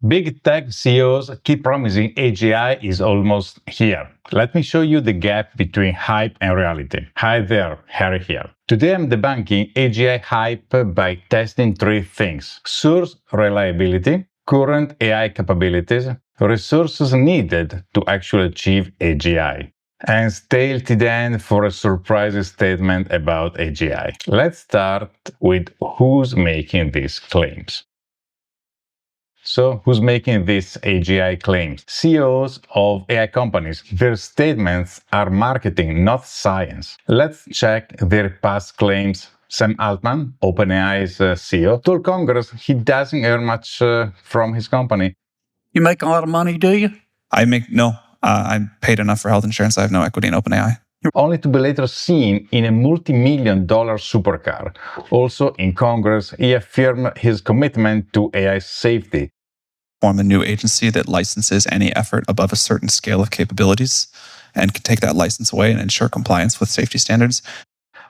Big tech CEOs keep promising AGI is almost here. Let me show you the gap between hype and reality. Hi there, Harry here. Today I'm debunking AGI hype by testing three things: source reliability, current AI capabilities, resources needed to actually achieve AGI. And stay till the end for a surprising statement about AGI. Let's start with who's making these claims. So, who's making these AGI claims? CEOs of AI companies. Their statements are marketing, not science. Let's check their past claims. Sam Altman, OpenAI's CEO, told Congress he doesn't earn much from his company. You make a lot of money, do you? No. I'm paid enough for health insurance. I have no equity in OpenAI. Only to be later seen in a multi-million-dollar supercar. Also in Congress, he affirmed his commitment to AI safety. Form a new agency that licenses any effort above a certain scale of capabilities and can take that license away and ensure compliance with safety standards.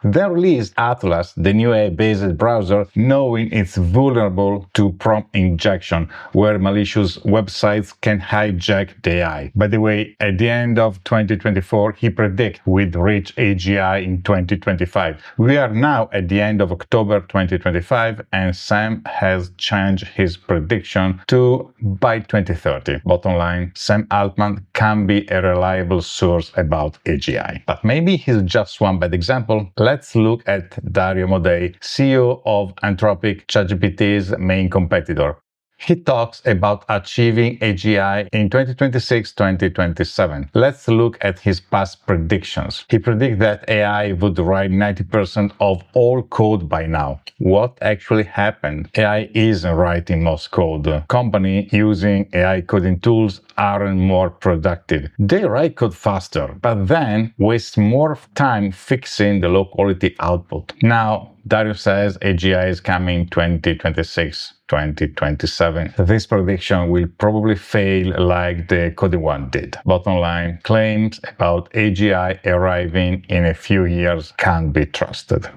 They released Atlas, the new AI-based browser, knowing it's vulnerable to prompt injection, where malicious websites can hijack the AI. By the way, at the end of 2024, he predicted we'd reach AGI in 2025. We are now at the end of October 2025, and Sam has changed his prediction to by 2030. Bottom line, Sam Altman can be a reliable source about AGI. But maybe he's just one bad example. Let's look at Dario Amodei, CEO of Anthropic, ChatGPT's main competitor. He talks about achieving AGI in 2026-2027. Let's look at his past predictions. He predicted that AI would write 90% of all code by now. What actually happened? AI isn't writing most code. Companies using AI coding tools aren't more productive. They write code faster, but then waste more time fixing the low-quality output. Now, Dario says AGI is coming 2026-2027. This prediction will probably fail like the coding one did. Bottom line, claims about AGI arriving in a few years can't be trusted.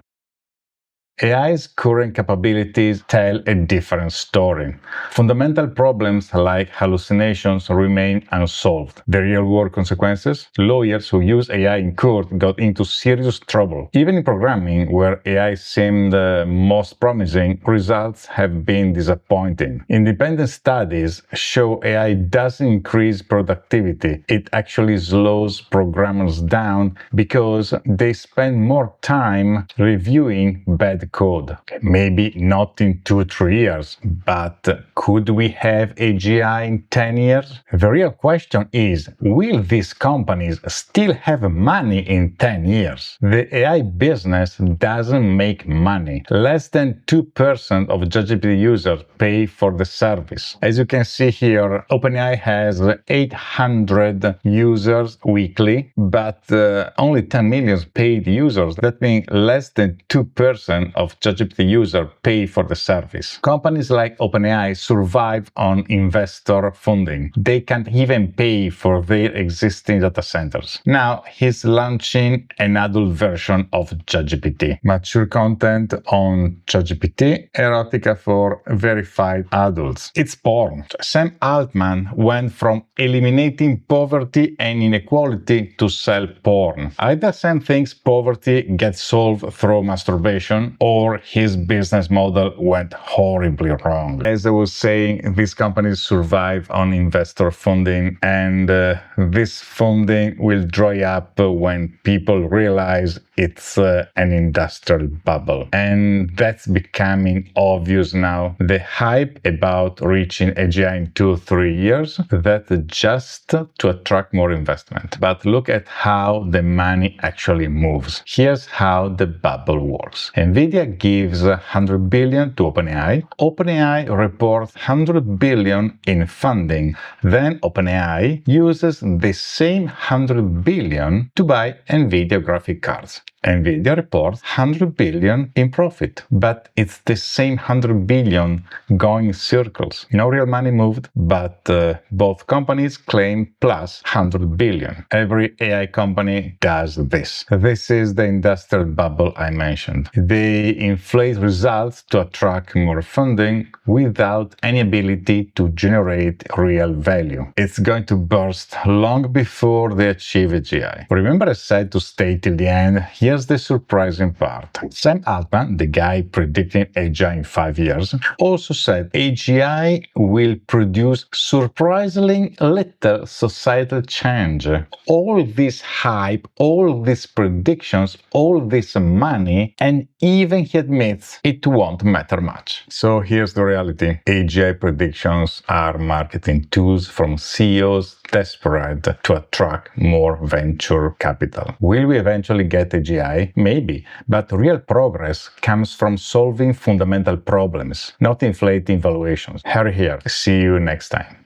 AI's current capabilities tell a different story. Fundamental problems like hallucinations remain unsolved. The real-world consequences? Lawyers who use AI in court got into serious trouble. Even in programming, where AI seemed most promising, results have been disappointing. Independent studies show AI doesn't increase productivity. It actually slows programmers down because they spend more time reviewing bad code. Maybe not in 2-3 years, but could we have AGI in 10 years? The real question is, will these companies still have money in 10 years? The AI business doesn't make money. Less than 2% of ChatGPT users pay for the service. As you can see here, OpenAI has 800 users weekly, but only 10 million paid users. That means less than 2% of ChatGPT users pay for the service. Companies like OpenAI survive on investor funding. They can't even pay for their existing data centers. Now he's launching an adult version of ChatGPT. Mature content on ChatGPT, erotica for verified adults. It's porn. Sam Altman went from eliminating poverty and inequality to sell porn. Either Sam thinks poverty gets solved through masturbation, or his business model went horribly wrong. As I was saying, these companies survive on investor funding, and this funding will dry up when people realize it's an industrial bubble. And that's becoming obvious now. The hype about reaching AGI in 2-3 years, that's just to attract more investment. But look at how the money actually moves. Here's how the bubble works. NVIDIA gives 100 billion to OpenAI. OpenAI reports 100 billion in funding. Then OpenAI uses the same 100 billion to buy NVIDIA graphic cards. Nvidia reports 100 billion in profit, but it's the same 100 billion going in circles. No real money moved, but both companies claim plus 100 billion. Every AI company does this. This is the industrial bubble I mentioned. They inflate results to attract more funding without any ability to generate real value. It's going to burst long before they achieve AGI. Remember I said to stay till the end? Here's the surprising part. Sam Altman, the guy predicting AGI in 5 years, also said AGI will produce surprisingly little societal change. All this hype, all these predictions, all this money, and even he admits it won't matter much. So here's the reality. AGI predictions are marketing tools from CEOs desperate to attract more venture capital. Will we eventually get AGI? Maybe, but real progress comes from solving fundamental problems, not inflating valuations. Harry here. See you next time.